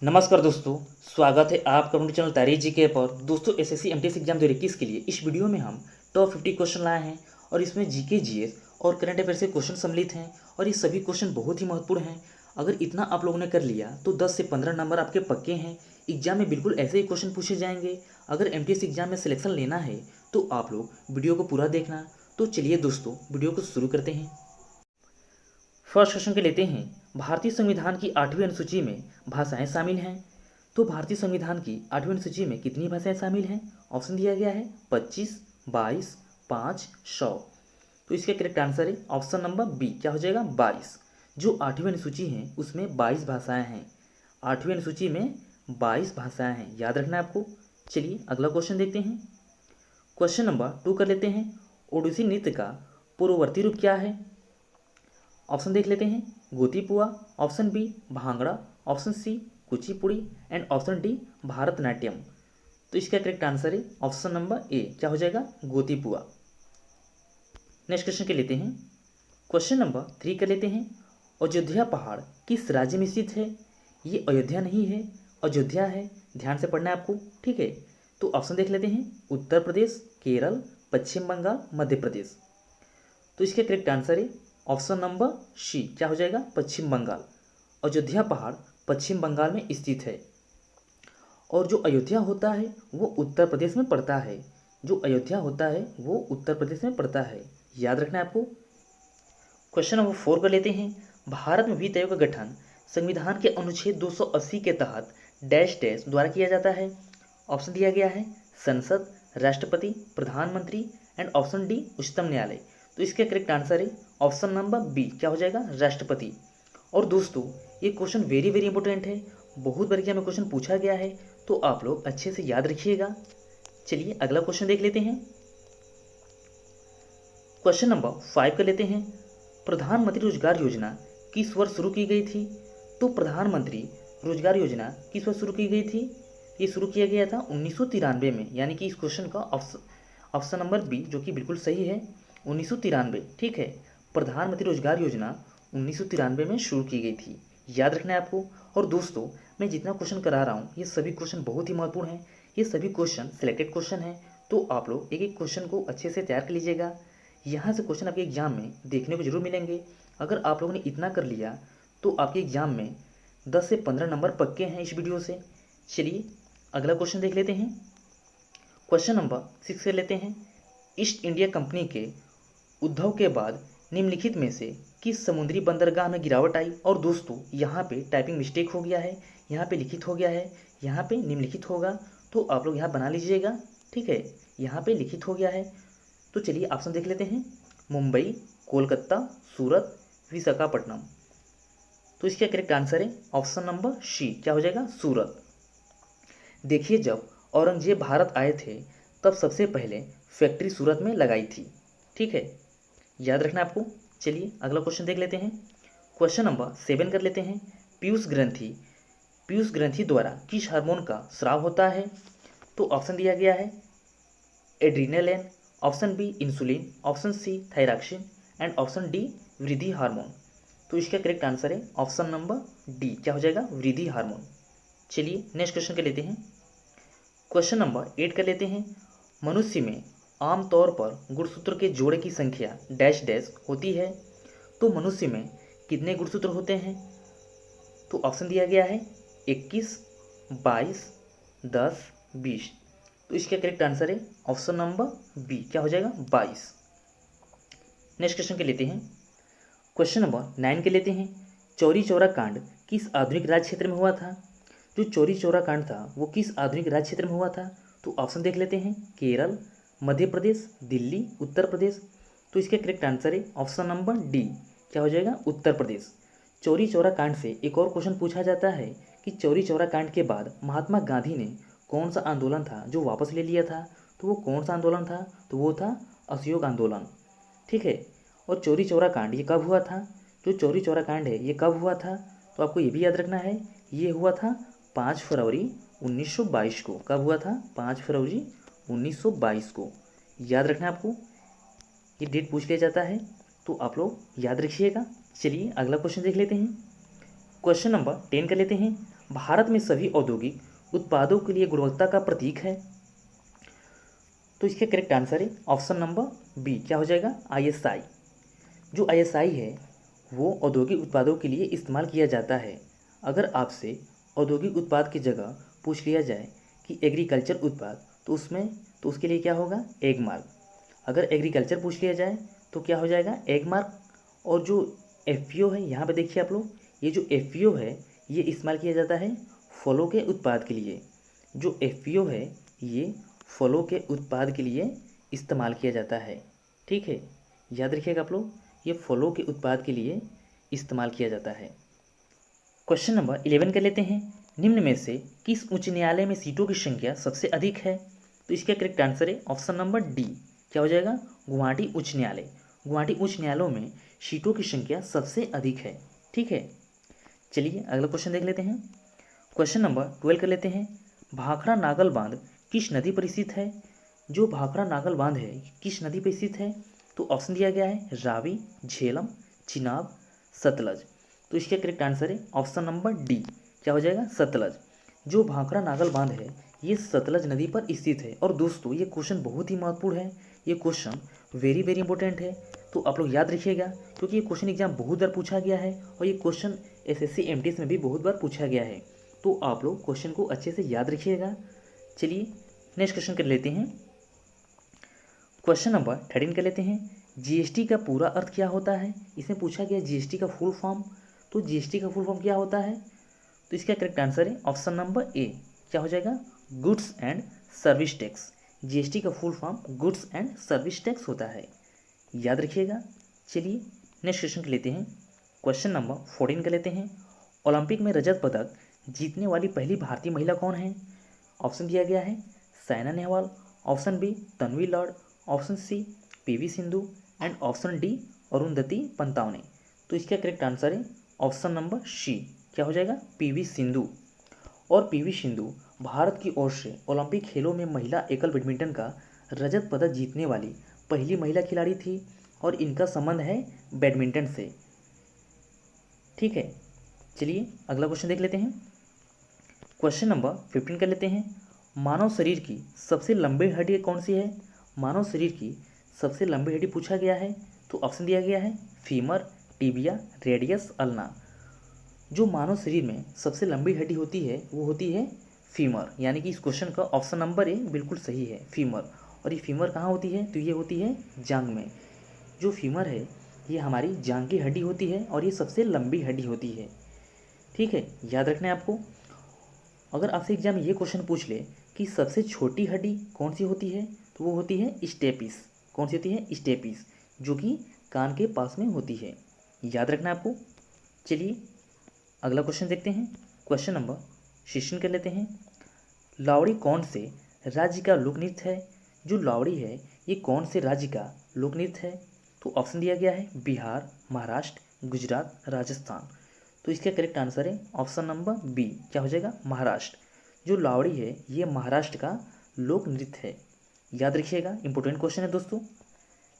नमस्कार दोस्तों, स्वागत है आपका अपने चैनल तारी जी के पर। दोस्तों, एसएससी एमटीएस एग्जाम 2021 के लिए इस वीडियो में हम टॉप 50 क्वेश्चन लाए हैं और इसमें जीके जीएस और करंट अफेयर से क्वेश्चन सम्मिलित हैं और ये सभी क्वेश्चन बहुत ही महत्वपूर्ण हैं। अगर इतना आप लोगों ने कर लिया तो 10 से 15 नंबर आपके पक्के हैं। एग्जाम में बिल्कुल ऐसे ही क्वेश्चन पूछे जाएंगे। अगर एमटीएस एग्जाम में सिलेक्शन लेना है तो आप लोग वीडियो को पूरा देखना। तो चलिए दोस्तों, वीडियो को शुरू करते हैं। फर्स्ट क्वेश्चन के लेते हैं, भारतीय संविधान की 8वीं अनुसूची में भाषाएं शामिल हैं। तो भारतीय संविधान की 8वीं अनुसूची में कितनी भाषाएं शामिल हैं? ऑप्शन दिया गया है 25, 22, 5, 100। तो इसका करेक्ट आंसर है ऑप्शन नंबर बी, क्या हो जाएगा 22। जो 8वीं अनुसूची है उसमें 22 भाषाएं हैं। 8वीं अनुसूची में 22 भाषाएं हैं, याद रखना है आपको। चलिए अगला क्वेश्चन देखते हैं। क्वेश्चन नंबर 2 कर लेते हैं। ओडिसी नृत्य का पूर्ववर्ती रूप क्या है? ऑप्शन देख लेते हैं, Gotipua, option B Bhangra, option C Kuchipudi and option D Bharatanatyam. तो इसका करेक्ट आंसर है ऑप्शन नंबर ए, क्या हो जाएगा गोतीपुआ। नेक्स्ट क्वेश्चन के लेते हैं। क्वेश्चन नंबर 3 कर लेते हैं। अयोध्या पहाड़ किस राज्य में स्थित है? ये अयोध्या नहीं है, अयोध्या है, ध्यान से पढ़ना है आपको, ठीक है। तो ऑप्शन देख लेते हैं, उत्तर प्रदेश, केरल, पश्चिम बंगाल, मध्य प्रदेश। तो इसका करेक्ट आंसर है ऑप्शन नंबर सी, क्या हो जाएगा पश्चिम बंगाल। अयोध्या पहाड़ पश्चिम बंगाल में स्थित है और जो अयोध्या होता है वो उत्तर प्रदेश में पड़ता है। जो अयोध्या होता है वो उत्तर प्रदेश में पड़ता है, याद रखना है आपको। क्वेश्चन नंबर 4 कर लेते हैं। भारत में वित्त आयोग का गठन संविधान के अनुच्छेद 280 के तहत डैश डैश द्वारा किया जाता है। ऑप्शन दिया गया है संसद, राष्ट्रपति, प्रधानमंत्री एंड ऑप्शन डी उच्चतम न्यायालय। तो इसका करेक्ट आंसर है ऑप्शन नंबर बी, क्या हो जाएगा राष्ट्रपति। और दोस्तों, ये क्वेश्चन वेरी वेरी इंपॉर्टेंट है, बहुत बार में क्वेश्चन पूछा गया है, तो आप लोग अच्छे से याद रखिएगा। चलिए अगला क्वेश्चन देख लेते हैं। क्वेश्चन नंबर 5 कर लेते हैं। प्रधानमंत्री रोजगार योजना किस वर्ष शुरू की गई थी? तो प्रधानमंत्री रोजगार योजना किस वर्ष शुरू की गई थी? ये शुरू किया गया था 1993 में, यानी कि इस क्वेश्चन का ऑप्शन नंबर बी जो कि बिल्कुल सही है, 1993, ठीक है। प्रधानमंत्री रोजगार योजना 1993 में शुरू की गई थी, याद रखना है आपको। और दोस्तों, मैं जितना क्वेश्चन करा रहा हूँ ये सभी क्वेश्चन बहुत ही महत्वपूर्ण हैं। ये सभी क्वेश्चन सिलेक्टेड क्वेश्चन हैं, तो आप लोग एक एक क्वेश्चन को अच्छे से तैयार कर लीजिएगा। यहाँ से क्वेश्चन आपके एग्जाम में देखने को जरूर मिलेंगे। अगर आप लोगों ने इतना कर लिया तो आपके एग्जाम में 10 से 15 नंबर पक्के हैं इस वीडियो से। चलिए अगला क्वेश्चन देख लेते हैं। क्वेश्चन नंबर 6 कर लेते हैं। ईस्ट इंडिया कंपनी के उद्भव के बाद निम्नलिखित में से किस समुद्री बंदरगाह में गिरावट आई? और दोस्तों, यहाँ पे टाइपिंग मिस्टेक हो गया है, यहाँ पे लिखित हो गया है, यहाँ पे निम्नलिखित होगा, तो आप लोग यहाँ बना लीजिएगा, ठीक है। यहाँ पे लिखित हो गया है। तो चलिए ऑप्शन देख लेते हैं, मुंबई, कोलकाता, सूरत, विशाखापट्टनम। तो इसका करेक्ट आंसर है ऑप्शन नंबर सी, क्या हो जाएगा सूरत। देखिए, जब औरंगजेब भारत आए थे तब सबसे पहले फैक्ट्री सूरत में लगाई थी, ठीक है, याद रखना आपको। चलिए अगला क्वेश्चन देख लेते हैं। क्वेश्चन नंबर 7 कर लेते हैं। पीयूष ग्रंथि द्वारा किस हार्मोन का स्राव होता है? तो ऑप्शन दिया गया है adrenaline, option B insulin, option C thyroxine and option D वृद्धि हार्मोन। तो इसका करेक्ट आंसर है ऑप्शन नंबर डी, क्या हो जाएगा वृद्धि हार्मोन। चलिए नेक्स्ट क्वेश्चन कर लेते हैं। क्वेश्चन नंबर 8 कर लेते हैं। मनुष्य में आमतौर पर गुणसूत्र के जोड़े की संख्या डैश डैश होती है। तो मनुष्य में कितने गुणसूत्र होते हैं? तो ऑप्शन दिया गया है 21, 22, 10, 20। तो इसका करेक्ट आंसर है ऑप्शन नंबर बी, क्या हो जाएगा 22। नेक्स्ट क्वेश्चन के लेते हैं। क्वेश्चन नंबर 9 के लेते हैं। चौरी चौरा कांड किस आधुनिक राज्य क्षेत्र में हुआ था? जो चौरी चौरा कांड था वो किस आधुनिक राज्य क्षेत्र में हुआ था? तो ऑप्शन देख लेते हैं, केरल, मध्य प्रदेश, दिल्ली, उत्तर प्रदेश। तो इसका करेक्ट आंसर है ऑप्शन नंबर डी, क्या हो जाएगा उत्तर प्रदेश। चौरी चौरा कांड से एक और क्वेश्चन पूछा जाता है कि चौरी चौरा कांड के बाद महात्मा गांधी ने कौन सा आंदोलन था जो वापस ले लिया था? तो वो कौन सा आंदोलन था? तो वो था असहयोग आंदोलन, ठीक है। और चौरी चौरा कांड ये कब हुआ था? जो चौरी चौरा कांड है ये कब हुआ था? तो आपको ये भी याद रखना है, ये हुआ था 5 फरवरी 1922 को। कब हुआ था? 5 फरवरी 1922 को, याद रखना है आपको। ये डेट पूछ लिया जाता है, तो आप लोग याद रखिएगा। चलिए अगला क्वेश्चन देख लेते हैं। क्वेश्चन नंबर 10 कर लेते हैं। भारत में सभी औद्योगिक उत्पादों के लिए गुणवत्ता का प्रतीक है। तो इसका करेक्ट आंसर है ऑप्शन नंबर बी, क्या हो जाएगा, ISI। जो ISI है वो औद्योगिक उत्पादों के लिए इस्तेमाल किया जाता है। अगर आपसे औद्योगिक उत्पाद की जगह पूछ लिया जाए कि एग्रीकल्चर उत्पाद, तो उसके लिए क्या होगा, एग मार्क। अगर एग्रीकल्चर पूछ लिया जाए तो क्या हो जाएगा, एग मार्क। और जो FPO है, यहाँ पे देखिए आप लोग, ये जो FPO है ये इस्तेमाल किया जाता है फलों के उत्पाद के लिए। जो FPO है ये फलों के उत्पाद के लिए इस्तेमाल किया जाता है। ठीक है, याद रखिएगा आप लोग, ये फलों के उत्पाद के लिए इस्तेमाल किया जाता है। क्वेश्चन नंबर 11 कर लेते हैं। निम्न में से किस उच्च न्यायालय में सीटों की संख्या सबसे अधिक है? तो इसका करेक्ट आंसर है ऑप्शन नंबर डी, क्या हो जाएगा, गुवाहाटी उच्च न्यायालय। गुवाहाटी उच्च न्यायालयों में सीटों की संख्या सबसे अधिक है। ठीक है, चलिए अगला क्वेश्चन देख लेते हैं। क्वेश्चन नंबर 12 कर लेते हैं। भाखड़ा नागल बांध किस नदी पर स्थित है? जो भाखड़ा नागल बांध है किस नदी पर स्थित है? तो ऑप्शन दिया गया है रावी, झेलम, चिनाब, सतलज। तो इसका करेक्ट आंसर है ऑप्शन नंबर डी, क्या हो जाएगा, सतलज। जो भाखड़ा नागल बांध है ये सतलज नदी पर स्थित है। और दोस्तों ये क्वेश्चन बहुत ही महत्वपूर्ण है, ये क्वेश्चन वेरी वेरी इंपॉर्टेंट है, तो आप लोग याद रखिएगा, क्योंकि ये क्वेश्चन एग्जाम बहुत बार पूछा गया है और ये क्वेश्चन SSC MTS में भी बहुत बार पूछा गया है। तो आप लोग क्वेश्चन को अच्छे से याद रखिएगा। चलिए नेक्स्ट क्वेश्चन कर लेते हैं। क्वेश्चन नंबर 13 कर लेते हैं। GST का पूरा अर्थ क्या होता है? इसमें पूछा गया GST का फुल फॉर्म। तो GST का फुल फॉर्म क्या होता है? तो इसका करेक्ट आंसर है ऑप्शन नंबर ए, क्या हो जाएगा, goods and service tax. GST का full form goods and service tax होता है, याद रखिएगा। चलिए नेक्स्ट क्वेश्चन कर लेते हैं। क्वेश्चन नंबर 14 कर लेते हैं। ओलंपिक में रजत पदक जीतने वाली पहली भारतीय महिला कौन है? ऑप्शन दिया गया है Saina Nehwal, option B Tanvi Lad, option C PV Sindhu and option D Arundhati Pantawane. तो इसका करेक्ट आंसर है ऑप्शन नंबर सी, क्या हो जाएगा, PV सिंधु। और PV सिंधु भारत की ओर से ओलंपिक खेलों में महिला एकल बैडमिंटन का रजत पदक जीतने वाली पहली महिला खिलाड़ी थी और इनका संबंध है बैडमिंटन से। ठीक है, चलिए अगला क्वेश्चन देख लेते हैं। क्वेश्चन नंबर 15 कर लेते हैं। मानव शरीर की सबसे लंबी हड्डी कौन सी है? मानव शरीर की सबसे लंबी हड्डी पूछा गया है, तो ऑप्शन दिया गया है फीमर, टिबिया, रेडियस, अल्ना। जो मानव शरीर में सबसे लंबी हड्डी होती है वो होती है फीमर, यानी कि इस क्वेश्चन का ऑप्शन नंबर ए बिल्कुल सही है, फीमर। और ये फीमर कहाँ होती है? तो ये होती है जांघ में। जो फीमर है ये हमारी जांघ की हड्डी होती है और ये सबसे लंबी हड्डी होती है। ठीक है, याद रखना है आपको। अगर आपसे एग्जाम में ये क्वेश्चन पूछ ले कि सबसे छोटी हड्डी कौन सी होती है, तो वो होती है स्टेपिस। कौन सी होती है? स्टेपिस, जो कि कान के पास में होती है, याद रखना है आपको। चलिए अगला क्वेश्चन देखते हैं। क्वेश्चन नंबर 16 कर लेते हैं। लावड़ी कौन से राज्य का लोक नृत्य है? जो लावड़ी है ये कौन से राज्य का लोक नृत्य है? तो ऑप्शन दिया गया है बिहार, महाराष्ट्र, गुजरात, राजस्थान। तो इसका करेक्ट आंसर है ऑप्शन नंबर बी, क्या हो जाएगा, महाराष्ट्र। जो लावड़ी है ये महाराष्ट्र का लोक नृत्य है, याद रखिएगा, इंपॉर्टेंट क्वेश्चन है दोस्तों।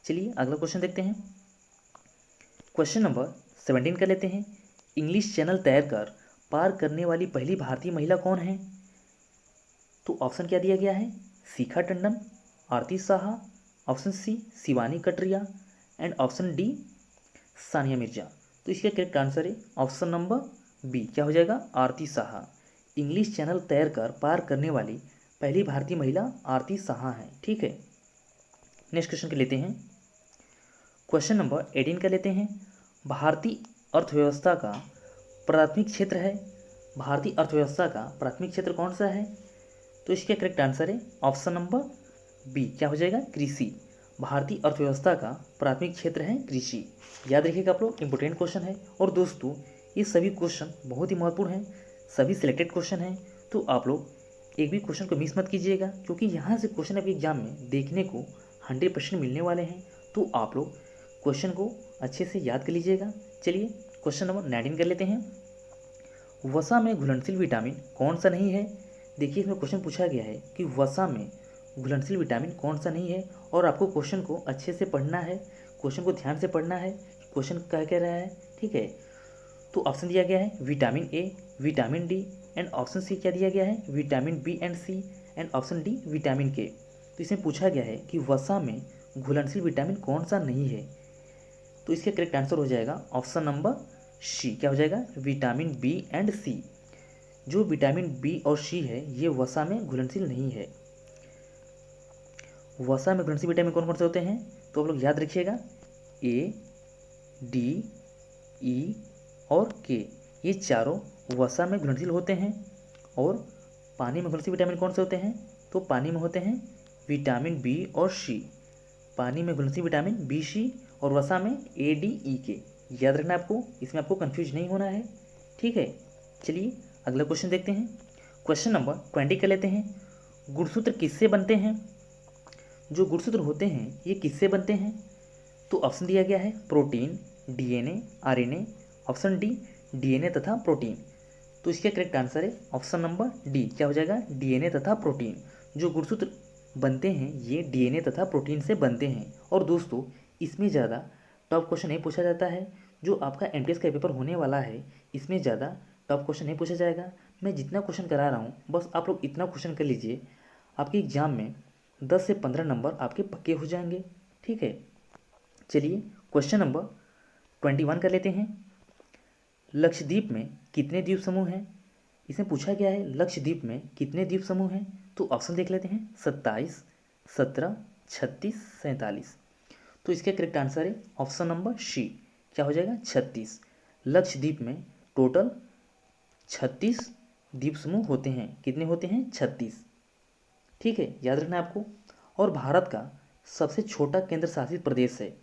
चलिए अगला क्वेश्चन देखते हैं। क्वेश्चन नंबर 17 कर लेते हैं। इंग्लिश चैनल तैरकर पार करने वाली पहली भारतीय महिला कौन है? तो ऑप्शन क्या दिया गया है, Shikha Tandon, Aarti Saha, option C Shivani Kataria and option D Sania Mirza. तो इसका करेक्ट आंसर है ऑप्शन नंबर बी, क्या हो जाएगा, आरती साहा। इंग्लिश चैनल तैरकर पार करने वाली पहली भारतीय महिला आरती साहा है। ठीक है, नेक्स्ट क्वेश्चन के लेते हैं। क्वेश्चन नंबर 18 का लेते हैं। भारतीय अर्थव्यवस्था का प्राथमिक क्षेत्र है, भारतीय अर्थव्यवस्था का प्राथमिक क्षेत्र कौन सा है? तो इसका करेक्ट आंसर है ऑप्शन नंबर बी, क्या हो जाएगा, कृषि। भारतीय अर्थव्यवस्था का प्राथमिक क्षेत्र है कृषि, याद रखिएगा आप लोग, इंपॉर्टेंट क्वेश्चन है। और दोस्तों ये सभी क्वेश्चन बहुत ही महत्वपूर्ण हैं, सभी सिलेक्टेड क्वेश्चन हैं, तो आप लोग एक भी क्वेश्चन को मिस मत कीजिएगा, क्योंकि यहाँ से क्वेश्चन आपके एग्जाम में देखने को 100% मिलने वाले हैं। तो आप लोग क्वेश्चन को अच्छे से याद कर लीजिएगा। चलिए क्वेश्चन नंबर 19 कर लेते हैं। वसा में घुलनशील विटामिन कौन सा नहीं है? देखिए इसमें क्वेश्चन पूछा गया है कि वसा में घुलनशील विटामिन कौन सा नहीं है, और आपको क्वेश्चन को अच्छे से पढ़ना है, क्वेश्चन को ध्यान से पढ़ना है, क्वेश्चन क्या कह रहा है। ठीक है, तो ऑप्शन दिया गया है vitamin A, vitamin D, and option C क्या दिया गया है, vitamin B and C, and option D vitamin K. तो इसमें पूछा गया है कि वसा में घुलनशील विटामिन कौन सा नहीं है, तो इसका करेक्ट आंसर हो जाएगा ऑप्शन नंबर सी। क्या हो जाएगा, विटामिन बी एंड सी। जो विटामिन बी और सी है ये वसा में घुलनशील नहीं है। वसा में घुलनशील विटामिन कौन कौन से होते हैं, तो आप लोग याद रखिएगा, ए, डी, ई और के, ये चारों वसा में घुलनशील होते हैं। और पानी में घुलनशील विटामिन कौन से होते हैं, तो पानी में होते हैं विटामिन बी और सी। पानी में घुलनशील विटामिन बी, सी, और वसा में ए, डी, ई, के। याद रखना आपको, इसमें आपको कंफ्यूज नहीं होना है, ठीक है। चलिए अगला क्वेश्चन देखते हैं। क्वेश्चन नंबर 20 कर लेते हैं। गुणसूत्र किससे बनते हैं, जो गुणसूत्र होते हैं ये किससे बनते हैं, तो ऑप्शन दिया गया है protein, DNA, RNA, option D DNA तथा प्रोटीन। तो इसका करेक्ट आंसर है ऑप्शन नंबर डी। क्या हो जाएगा, डीएनए तथा प्रोटीन। जो गुणसूत्र बनते हैं ये डीएनए तथा प्रोटीन से बनते हैं। और दोस्तों इसमें ज़्यादा टॉप क्वेश्चन नहीं पूछा जाता है। जो आपका एमटीएस का पेपर होने वाला है इसमें ज़्यादा टॉप क्वेश्चन नहीं पूछा जाएगा। मैं जितना क्वेश्चन करा रहा हूँ बस आप लोग इतना क्वेश्चन कर लीजिए, आपके एग्जाम में 10 से 15 नंबर आपके पक्के हो जाएंगे, ठीक है। चलिए क्वेश्चन नंबर 21 कर लेते हैं। लक्षद्वीप में कितने द्वीप समूह हैं, इसमें पूछा गया है लक्षद्वीप में कितने द्वीप समूह हैं, तो ऑप्शन देख लेते हैं 27, 17, 36, 47। तो इसका करेक्ट आंसर है ऑप्शन नंबर सी। क्या हो जाएगा, 36। लक्षद्वीप में टोटल 36 द्वीप समूह होते हैं। कितने होते हैं, 36, ठीक है, याद रखना है आपको। और भारत का सबसे छोटा केंद्र शासित प्रदेश है,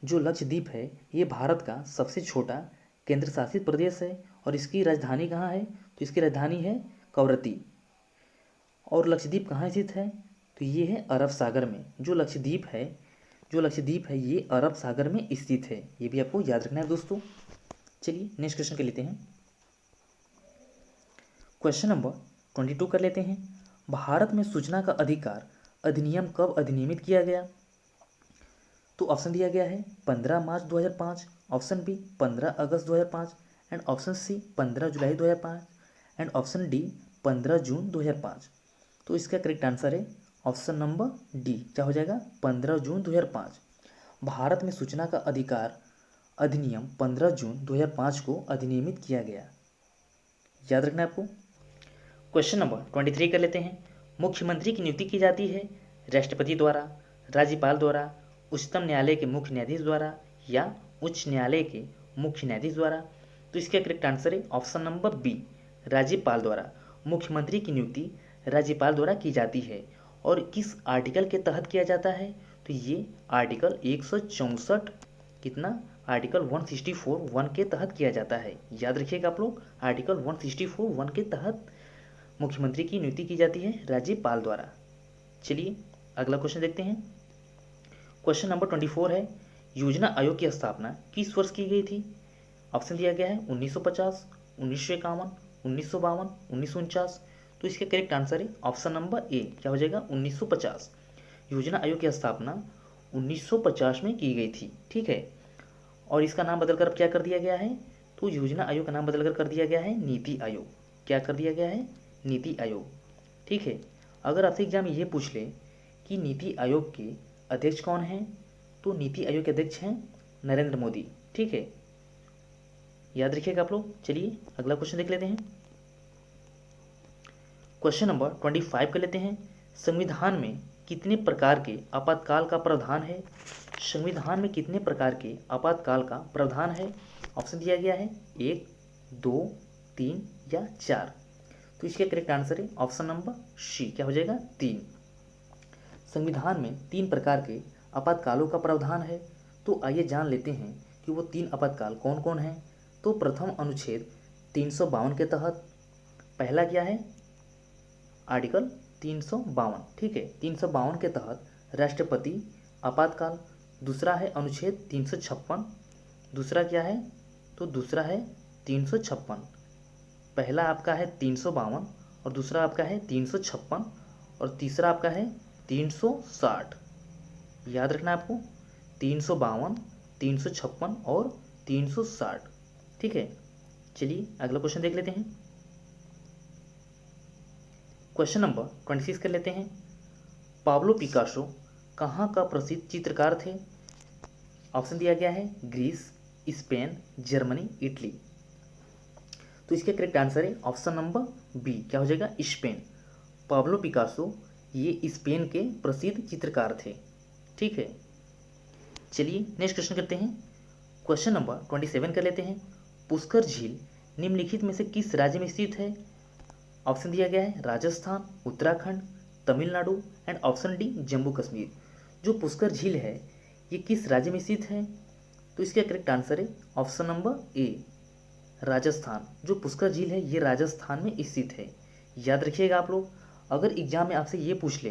जो लक्षद्वीप है ये भारत का सबसे छोटा केंद्र शासित प्रदेश है। और इसकी राजधानी कहाँ है, तो इसकी राजधानी है कवरत्ती। और लक्षद्वीप कहाँ स्थित है, तो ये है अरब सागर में। जो लक्षद्वीप है ये अरब सागर में स्थित है। ये भी आपको याद रखना है दोस्तों। चलिए नेक्स्ट क्वेश्चन कर लेते हैं। क्वेश्चन नंबर 22 कर लेते हैं। भारत में सूचना का अधिकार अधिनियम कब अधिनियमित किया गया, तो ऑप्शन दिया गया है 15 मार्च 2005, ऑप्शन बी 15 अगस्त 2005, एंड ऑप्शन सी 15 जुलाई 2005, एंड ऑप्शन डी 15 जून 2005। तो इसका करेक्ट आंसर है ऑप्शन नंबर डी। क्या हो जाएगा, 15 जून 2005। भारत में सूचना का अधिकार अधिनियम 15 जून 2005 को अधिनियमित किया गया। याद रखना है आपको। क्वेश्चन नंबर 23 कर लेते हैं। मुख्यमंत्री की नियुक्ति की जाती है राष्ट्रपति द्वारा, राज्यपाल द्वारा, उच्चतम न्यायालय के मुख्य न्यायाधीश द्वारा या उच्च न्यायालय के मुख्य न्यायाधीश द्वारा। तो इसका करेक्ट आंसर है ऑप्शन नंबर बी, राज्यपाल द्वारा। मुख्यमंत्री की नियुक्ति राज्यपाल द्वारा की जाती है। और किस आर्टिकल के तहत किया जाता है, तो ये आर्टिकल 164 कितना, आर्टिकल 164(1) के तहत किया जाता है। याद रखिएगा आप लोग, आर्टिकल 164(1) के तहत मुख्यमंत्री की नियुक्ति की जाती है राज्यपाल द्वारा। चलिए अगला क्वेश्चन देखते हैं। क्वेश्चन नंबर 24 है, योजना आयोग की स्थापना किस वर्ष की गई थी। ऑप्शन दिया गया है 1950, 1951, 1952, 1949। तो इसका करेक्ट आंसर है ऑप्शन नंबर ए। क्या हो जाएगा, 1950। योजना आयोग की स्थापना 1950 में की गई थी, ठीक है। और इसका नाम बदलकर अब क्या कर दिया गया है, तो योजना आयोग का नाम बदलकर कर दिया गया है नीति आयोग। क्या कर दिया गया है, नीति आयोग, ठीक है। अगर आपसे एग्जाम ये पूछ ले कि नीति आयोग के अध्यक्ष कौन हैं, तो नीति आयोग के अध्यक्ष हैं नरेंद्र मोदी, ठीक है, याद रखिएगा आप लोग। चलिए अगला क्वेश्चन देख लेते हैं। क्वेश्चन नंबर 25 कर लेते हैं। संविधान में कितने प्रकार के आपातकाल का प्रावधान है। संविधान में कितने प्रकार के आपातकाल का प्रावधान है। ऑप्शन दिया गया है 1, 2, 3 या 4। तो इसका करेक्ट आंसर है ऑप्शन नंबर सी। क्या हो जाएगा, 3। संविधान में 3 प्रकार के आपातकालों का प्रावधान है। तो आइए जान लेते हैं कि वो 3 आपातकाल कौन कौन हैं। तो प्रथम अनुच्छेद 352 के तहत पहला क्या है, आर्टिकल 352, ठीक है, 352 के तहत राष्ट्रपति आपातकाल। दूसरा है अनुच्छेद 356। दूसरा क्या है, तो दूसरा है 356। पहला आपका है 352 और दूसरा आपका है 356 और तीसरा आपका है 360। याद रखना है आपको, 352, 356 और 360, ठीक है। चलिए अगला क्वेश्चन देख लेते हैं। क्वेश्चन नंबर 26 कर लेते हैं। पाब्लो पिकासो कहाँ का प्रसिद्ध चित्रकार थे? ऑप्शन दिया गया है ग्रीस, स्पेन, जर्मनी, इटली। तो इसका करेक्ट आंसर है ऑप्शन नंबर बी, क्या हो जाएगा? स्पेन। पाब्लो पिकासो ये स्पेन के प्रसिद्ध चित्रकार थे। ठीक है, चलिए नेक्स्ट क्वेश्चन करते हैं। क्वेश्चन नंबर 27 कर लेते हैं। पुष्कर झील निम्नलिखित में से किस राज्य में स्थित है? ऑप्शन दिया गया है Rajasthan, Uttarakhand, Tamil Nadu and option D Jammu Kashmir. जो पुष्कर झील है ये किस राज्य में स्थित है? तो इसका करेक्ट आंसर है ऑप्शन नंबर ए, राजस्थान। जो पुष्कर झील है ये राजस्थान में स्थित है। याद रखिएगा आप लोग, अगर एग्जाम में आपसे ये पूछ ले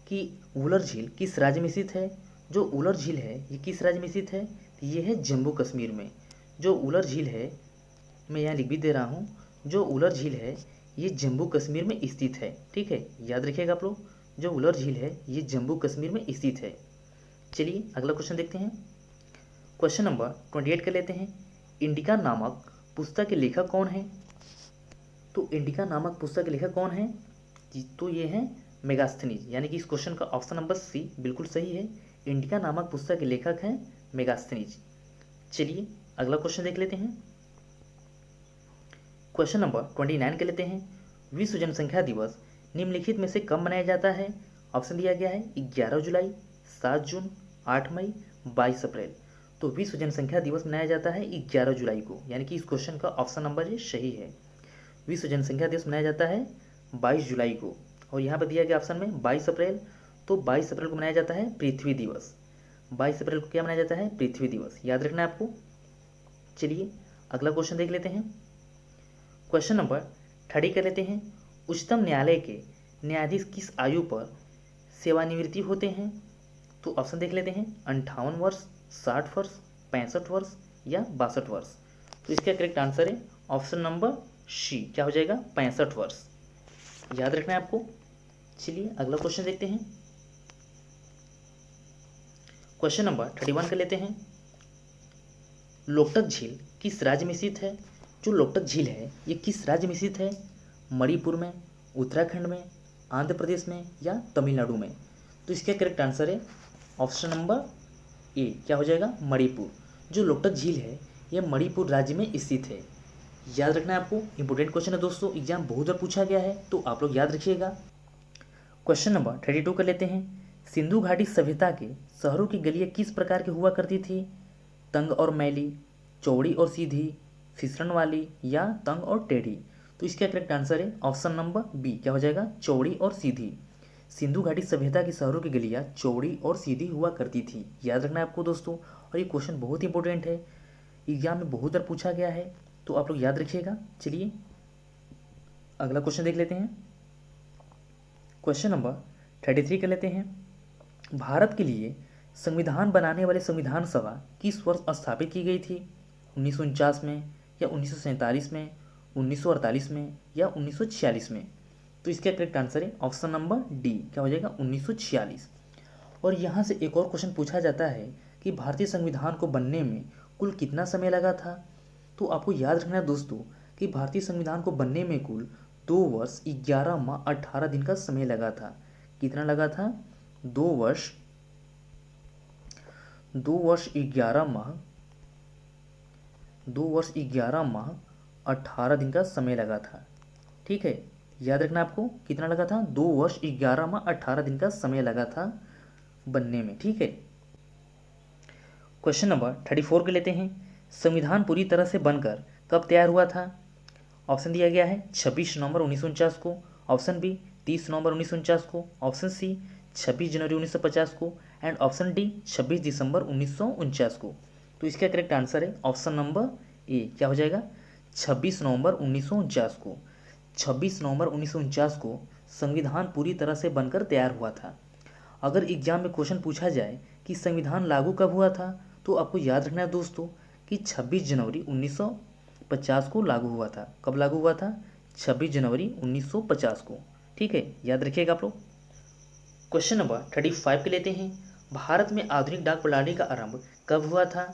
कि उलर झील किस राज्य में स्थित है, जो उलर झील है ये किस राज्य में स्थित है? तो ये है जम्मू कश्मीर में। जो उलर झील है, मैं यहाँ लिख भी दे रहा हूँ, जो उलर झील है ये जम्मू कश्मीर में स्थित है। ठीक है, याद रखिएगा आप लोग, जो उलर झील है ये जम्मू कश्मीर में स्थित है। चलिए अगला क्वेश्चन देखते हैं। क्वेश्चन नंबर 28 कर लेते हैं। इंडिका नामक पुस्तक के लेखक कौन है? तो इंडिका नामक पुस्तक के लेखक कौन है? तो ये है मेगास्थनीज, यानी कि इस क्वेश्चन का ऑप्शन नंबर सी बिल्कुल सही है। इंडिका नामक पुस्तक के लेखक हैं मेगास्थनीज। चलिए अगला क्वेश्चन देख लेते हैं। क्वेश्चन नंबर 29 के लेते हैं। विश्व जनसंख्या दिवस निम्नलिखित में से कब मनाया जाता है? ऑप्शन दिया गया है 11 जुलाई, 7 जून, 8 मई, 22 अप्रैल। तो विश्व जनसंख्या दिवस मनाया जाता है 11 जुलाई को, यानी कि इस क्वेश्चन का ऑप्शन नंबर ये सही है। विश्व जनसंख्या दिवस मनाया जाता है 22 जुलाई को, और यहाँ पर दिया गया ऑप्शन में 22 अप्रैल। तो 22 अप्रैल को मनाया जाता है पृथ्वी दिवस। 22 अप्रैल को क्या मनाया जाता है? पृथ्वी दिवस। याद रखना है आपको। चलिए अगला क्वेश्चन देख लेते हैं। क्वेश्चन नंबर 30 कर लेते हैं। उच्चतम न्यायालय के न्यायाधीश किस आयु पर सेवानिवृत्ति होते हैं? तो ऑप्शन देख लेते हैं 58 वर्ष, 60 वर्ष, 65 वर्ष या 62 वर्ष। तो इसका करेक्ट आंसर है ऑप्शन नंबर सी, क्या हो जाएगा? 65 वर्ष। याद रखना है आपको। चलिए अगला क्वेश्चन देखते हैं। क्वेश्चन नंबर 31 कर लेते हैं। लोकटक झील किस राज्य में स्थित है? जो लोकटक झील है ये किस राज्य में स्थित है? मणिपुर में, उत्तराखंड में, आंध्र प्रदेश में या तमिलनाडु में? तो इसका करेक्ट आंसर है ऑप्शन नंबर ए, क्या हो जाएगा? मणिपुर। जो लोकटक झील है ये मणिपुर राज्य में स्थित है। याद रखना है आपको, इंपॉर्टेंट क्वेश्चन है दोस्तों, एग्जाम बहुत बार पूछा गया है, तो आप लोग याद रखिएगा। क्वेश्चन नंबर 32 कर लेते हैं। सिंधु घाटी सभ्यता के शहरों की गलियां किस प्रकार की हुआ करती थी? तंग और मैली, चौड़ी और सीधी, फिसलन वाली या तंग और टेढ़ी? तो इसका करेक्ट आंसर है ऑप्शन नंबर बी, क्या हो जाएगा? चौड़ी और सीधी। सिंधु घाटी सभ्यता की शहरों की गलियां चौड़ी और सीधी हुआ करती थी। याद रखना है आपको दोस्तों, और ये क्वेश्चन बहुत इंपॉर्टेंट है, एग्जाम में बहुत बार पूछा गया है, तो आप लोग याद रखिएगा। चलिए अगला क्वेश्चन देख लेते हैं। क्वेश्चन नंबर 33 कर लेते हैं। भारत के लिए संविधान बनाने वाले संविधान सभा किस वर्ष स्थापित की गई थी? 1949 में या 1947 में, 1948 में या 1946 में? तो इसका करेक्ट आंसर है ऑप्शन नंबर डी, क्या हो जाएगा? 1946। और यहाँ से एक और क्वेश्चन पूछा जाता है कि भारतीय संविधान को बनने में कुल कितना समय लगा था? तो आपको याद रखना है दोस्तों कि भारतीय संविधान को बनने में कुल 2 वर्ष 11 माह 18 दिन का समय लगा था। कितना लगा था? 2 वर्ष 11 माह 18 दिन का समय लगा था। ठीक है, याद रखना आपको, कितना लगा था? 2 वर्ष 11 माह 18 दिन का समय लगा था बनने में। ठीक है, क्वेश्चन नंबर 34 के लेते हैं। संविधान पूरी तरह से बनकर कब तैयार हुआ था? ऑप्शन दिया गया है 26 नवंबर 1949 को, ऑप्शन बी 30 नवंबर 1949 को, ऑप्शन सी 26 जनवरी 1950 को एंड ऑप्शन डी 26 दिसंबर 1949 को। तो इसका करेक्ट आंसर है ऑप्शन नंबर ए, क्या हो जाएगा? 26 नवंबर 1949 को। 26 नवंबर 1949 को संविधान पूरी तरह से बनकर तैयार हुआ था। अगर एग्जाम में क्वेश्चन पूछा जाए कि संविधान लागू कब हुआ था, तो आपको याद रखना है दोस्तों कि 26 जनवरी 1950 को लागू हुआ था। कब लागू हुआ था? 26 जनवरी 1950 को। ठीक है, याद रखिएगा आप लोग। क्वेश्चन नंबर 35 के लेते हैं। भारत में आधुनिक डाक प्रणाली का आरंभ कब हुआ था?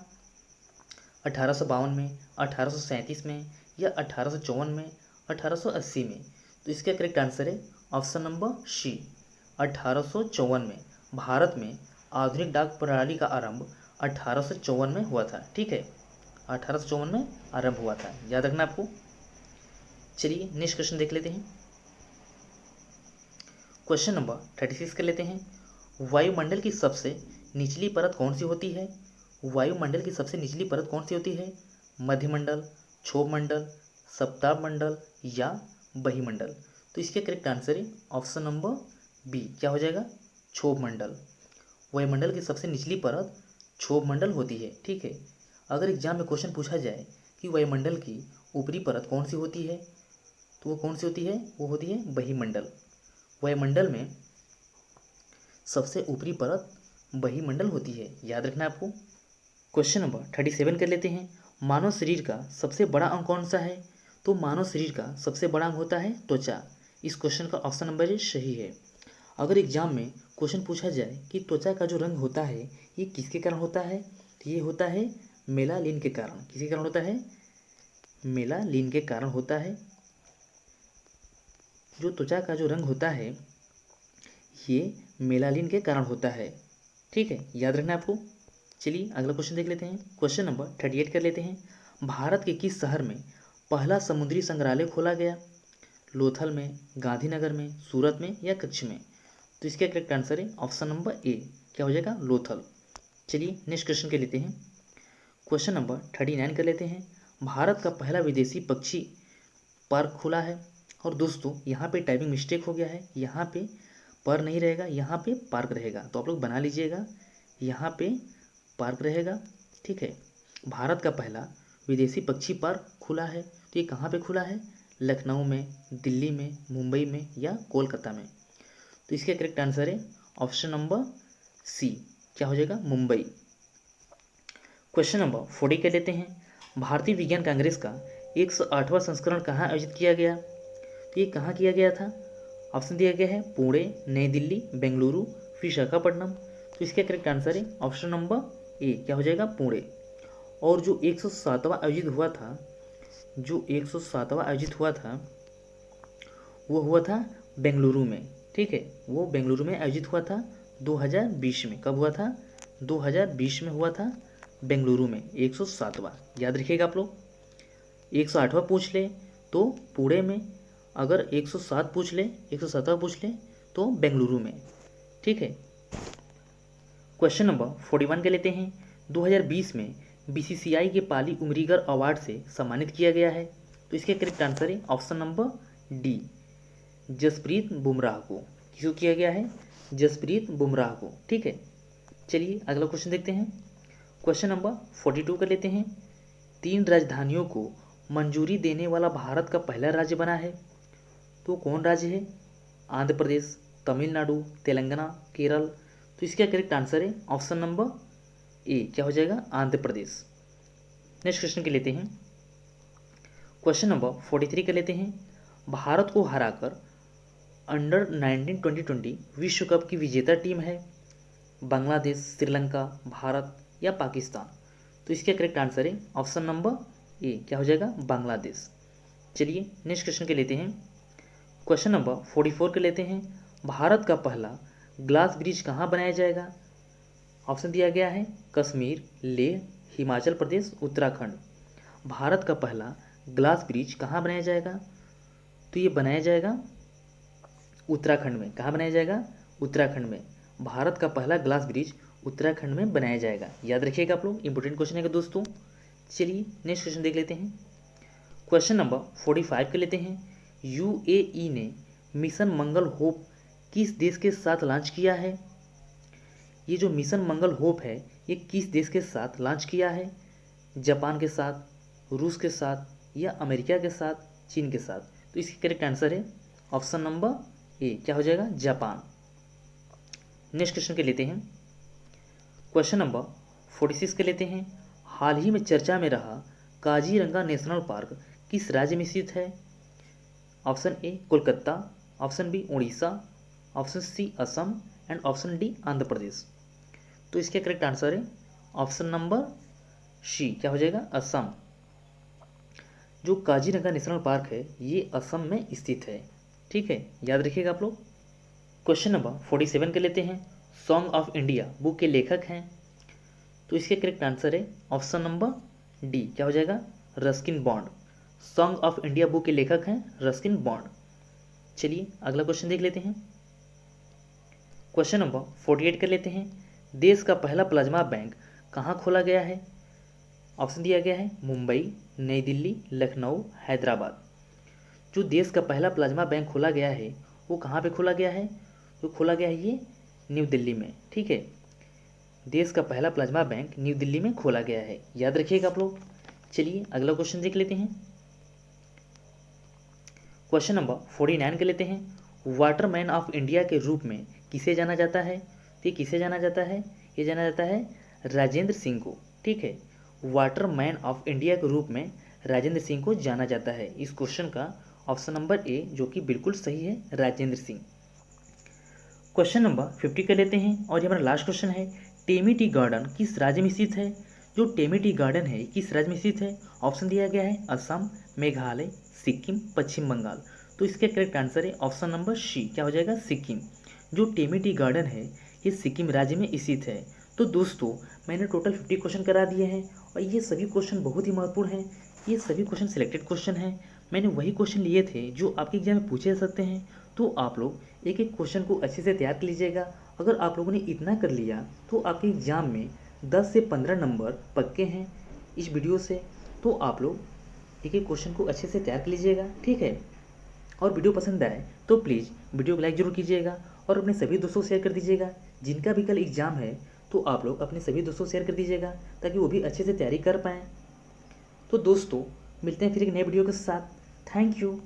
1852 में, 1837 में या 1854 में, 1880 में? तो इसका करेक्ट आंसर है ऑप्शन नंबर सी, 1854 में। भारत में आधुनिक डाक प्रणाली का आरंभ 1854 में हुआ था। ठीक है, 1854 में आरंभ हुआ था, याद रखना आपको। चलिए नेक्स्ट क्वेश्चन देख लेते हैं। क्वेश्चन नंबर 36 कर लेते हैं। वायुमंडल की सबसे निचली परत कौन सी होती है? वायुमंडल की सबसे निचली परत कौन सी होती है? मध्यमंडल, क्षोभमंडल, सप्ताहमंडल या बहिमंडल? तो इसके करेक्ट आंसर है ऑप्शन नंबर बी, क्या हो जाएगा? क्षोभमंडल। वायुमंडल की सबसे निचली परत क्षोभमंडल होती है। ठीक है, अगर एग्जाम में क्वेश्चन पूछा जाए कि वायुमंडल की ऊपरी परत कौन सी होती है, तो वो कौन सी होती है? वो होती है बहिमंडल। वायुमंडल में सबसे ऊपरी परत बहिमंडल होती है, याद रखना आपको। क्वेश्चन नंबर 37 कर लेते हैं। मानव शरीर का सबसे बड़ा अंग कौन सा है? तो मानव शरीर का सबसे बड़ा अंग होता है त्वचा। इस क्वेश्चन का ऑप्शन नंबर ए सही है। अगर एग्जाम में क्वेश्चन पूछा जाए कि त्वचा का जो रंग होता है ये किसके कारण होता है, तो ये होता है मेलानिन के कारण। किसके कारण होता है? मेलानिन के कारण होता है। जो त्वचा का जो रंग होता है ये मेलानिन के कारण होता है। ठीक है, याद रखना आपको। चलिए अगला क्वेश्चन देख लेते हैं। क्वेश्चन नंबर 38 कर लेते हैं। भारत के किस शहर में पहला समुद्री संग्रहालय खोला गया? लोथल में, गांधीनगर में, सूरत में या कच्छ में? तो इसका करेक्ट आंसर है ऑप्शन नंबर ए, क्या हो जाएगा? लोथल। चलिए नेक्स्ट क्वेश्चन के लेते हैं। क्वेश्चन नंबर 39 कर लेते हैं। भारत का पहला विदेशी पक्षी पार्क खुला है। और दोस्तों यहाँ पे टाइपिंग मिस्टेक हो गया है, यहाँ पे पर नहीं रहेगा, यहाँ पे पार्क रहेगा, तो आप लोग बना लीजिएगा, यहाँ पे पार्क रहेगा। ठीक है, भारत का पहला विदेशी पक्षी पार्क खुला है, तो ये कहाँ पे खुला है? लखनऊ में, दिल्ली में, मुंबई में या कोलकाता में? तो इसका करेक्ट आंसर है ऑप्शन नंबर सी, क्या हो जाएगा? मुंबई। क्वेश्चन नंबर 40 कर लेते हैं। भारतीय विज्ञान कांग्रेस का 108वां संस्करण कहाँ आयोजित किया गया? तो ये कहाँ किया गया था? ऑप्शन दिया गया है पुणे, नई दिल्ली, बेंगलुरु, विशाखापट्टनम। तो इसका करेक्ट आंसर है ऑप्शन नंबर ए, क्या हो जाएगा? पुणे। और जो 107वां आयोजित हुआ था, जो 107वां आयोजित हुआ था वो हुआ था बेंगलुरु में। ठीक है, वो बेंगलुरु में आयोजित हुआ था 2020 में। कब हुआ था? 2020 में हुआ था बेंगलुरु में 107वां। याद रखिएगा आप लोग। 108वां पूछ ले तो पुणे में, अगर 107 पूछ ले, 107वां पूछ ले तो बेंगलुरु में। ठीक है, क्वेश्चन नंबर 41 के लेते हैं। 2020 में बीसीसीआई के पाली उमरीगर अवार्ड से सम्मानित किया गया है, तो इसके करेक्ट आंसर है option number D, Jasprit Bumrah को। किसको किया गया है? जसप्रीत बुमराह को। ठीक है, चलिए अगला क्वेश्चन देखते हैं। क्वेश्चन नंबर 42 कर लेते हैं। 3 राजधानियों को मंजूरी देने वाला भारत का पहला राज्य बना है, तो कौन राज्य है? आंध्र प्रदेश, तमिलनाडु, तेलंगाना, केरल? तो इसका करेक्ट आंसर है ऑप्शन नंबर ए, क्या हो जाएगा? आंध्र प्रदेश। नेक्स्ट क्वेश्चन के लेते हैं। क्वेश्चन नंबर 43 कर लेते हैं। भारत को हराकर अंडर 19 2020 विश्व कप की विजेता टीम है बांग्लादेश, श्रीलंका, भारत या पाकिस्तान? तो इसका करेक्ट आंसर है ऑप्शन नंबर ए, क्या हो जाएगा? बांग्लादेश। चलिए नेक्स्ट क्वेश्चन के लेते हैं। क्वेश्चन नंबर 44 के लेते हैं। भारत का पहला ग्लास ब्रिज कहाँ बनाया जाएगा? ऑप्शन दिया गया है कश्मीर, लेह, हिमाचल प्रदेश, उत्तराखंड। भारत का पहला ग्लास ब्रिज कहाँ बनाया जाएगा? तो ये बनाया जाएगा उत्तराखंड में। कहाँ बनाया जाएगा? उत्तराखंड में। भारत का पहला ग्लास ब्रिज उत्तराखंड में बनाया जाएगा, याद रखिएगा आप लोग, इंपॉर्टेंट क्वेश्चन है दोस्तों। चलिए नेक्स्ट क्वेश्चन देख लेते हैं। क्वेश्चन नंबर 45 के लेते हैं। यूएई ने मिशन मंगल होप किस देश के साथ लॉन्च किया है? ये जो मिशन मंगल होप है ये किस देश के साथ लॉन्च किया है? जापान के साथ, रूस के साथ या अमेरिका के साथ, चीन के साथ? तो इसकी करेक्ट आंसर है ऑप्शन नंबर ए, क्या हो जाएगा? जापान। नेक्स्ट क्वेश्चन के लेते हैं। क्वेश्चन नंबर 46 के लेते हैं। हाल ही में चर्चा में रहा काजीरंगा नेशनल पार्क किस राज्य में स्थित है? Option A Kolkata, option B Orissa, option C Assam and option D Andhra Pradesh. तो इसका करेक्ट आंसर है ऑप्शन नंबर शी, क्या हो जाएगा असम। जो काजीरंगा नेशनल पार्क है ये असम में स्थित है। ठीक है, याद रखिएगा आप लोग। क्वेश्चन नंबर 47 के लेते हैं। सॉन्ग ऑफ इंडिया बुक के लेखक हैं, तो इसके करेक्ट आंसर है ऑप्शन नंबर डी, क्या हो जाएगा Ruskin bond. Song of India book के लेखक हैं रस्किन बॉन्ड। चलिए अगला क्वेश्चन देख लेते हैं। क्वेश्चन नंबर 48 कर लेते हैं। देश का पहला प्लाज्मा बैंक कहाँ खोला गया है? ऑप्शन दिया गया है मुंबई, नई दिल्ली, लखनऊ, हैदराबाद। जो देश का पहला प्लाज्मा बैंक खोला गया है वो कहाँ पे खोला गया है? तो खोला गया है ये न्यू दिल्ली में। ठीक है, देश का पहला प्लाज्मा बैंक न्यू दिल्ली में खोला गया है, याद रखिएगा आप लोग। चलिए अगला क्वेश्चन देख लेते हैं। क्वेश्चन नंबर 49 के लेते हैं। वाटरमैन ऑफ इंडिया के रूप में किसे जाना जाता है? तो ये किसे जाना जाता है? ये जाना जाता है राजेंद्र सिंह को। ठीक है, वाटरमैन ऑफ इंडिया के रूप में राजेंद्र सिंह को जाना जाता है। इस क्वेश्चन का ऑप्शन नंबर ए जो कि बिल्कुल सही है, राजेंद्र सिंह। क्वेश्चन नंबर 50 कर लेते हैं और ये हमारा लास्ट क्वेश्चन है। टेमी टी गार्डन किस राज्य में स्थित है? जो टेमी टी गार्डन है किस राज्य में स्थित है? ऑप्शन दिया गया है असम, मेघालय, सिक्किम, पश्चिम बंगाल। तो इसका करेक्ट आंसर है ऑप्शन नंबर सी, क्या हो जाएगा सिक्किम। जो टेमी टी गार्डन है ये सिक्किम राज्य में स्थित है। तो दोस्तों मैंने टोटल 50 क्वेश्चन करा दिए हैं और ये सभी क्वेश्चन बहुत ही महत्वपूर्ण हैं। ये सभी क्वेश्चन सिलेक्टेड क्वेश्चन हैं। मैंने वही क्वेश्चन लिए थे जो आपके एग्जाम में पूछे जा सकते हैं। तो आप लोग एक एक क्वेश्चन को अच्छे से तैयार कर लीजिएगा। अगर आप लोगों ने इतना कर लिया तो आपके एग्जाम में 10 से 15 नंबर पक्के हैं इस वीडियो से। तो आप लोग एक एक क्वेश्चन को अच्छे से तैयार कर लीजिएगा। ठीक है, और वीडियो पसंद आए तो प्लीज़ वीडियो को लाइक जरूर कीजिएगा और अपने सभी दोस्तों को शेयर कर दीजिएगा। जिनका भी कल एग्जाम है तो आप लोग अपने सभी दोस्तों को शेयर कर दीजिएगा ताकि वो भी अच्छे से तैयारी कर पाएँ। तो दोस्तों मिलते हैं फिर एक नए वीडियो के साथ। Thank you.